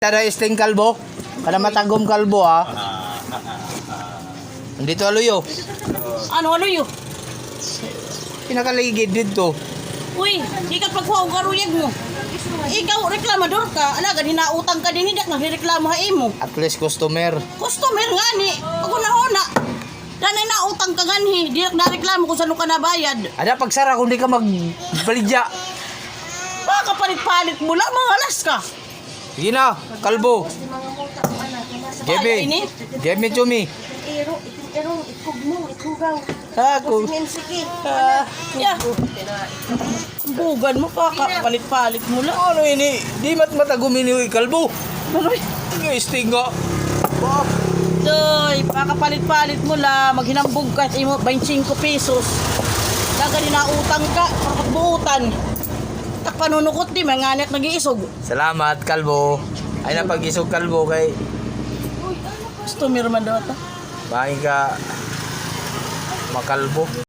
Tada isting kalbo. Kada matagom kalbo ha. Dito aluyo. Ano yun? Pinakaligid dito. Uy, di ka pagkuhaw garuyag mo. Ikaw, reklamador ka. Alaga, hinautang ka din, hindi ka nagreklamo ha imo. At least customer. Customer nga ni. Pag-una-una. Danay nautang ka ganhi. Di na reklamo kung saan ka nabayad. Ada pagsara kung di ka magbaligya. Baka palit-palit mo lang, mga alas ka. Sige na, kalbo. Kaya ini. Give me to me. Ako. Ya. Bugan mo pa, palit-palit mo lang. Ano ini? Di matagom ini kalbo. Ano Yung isting nga. Doy, palit-palit mo lang, maghinambog ka, imo 25 pesos. Daga na utang ka, pagbuutan. Tak panunukot di, manganak nag-iisog. Salamat kalbo. Ay na pag-isog kalbo kay Customer man daw ito. bahay ka makalbo.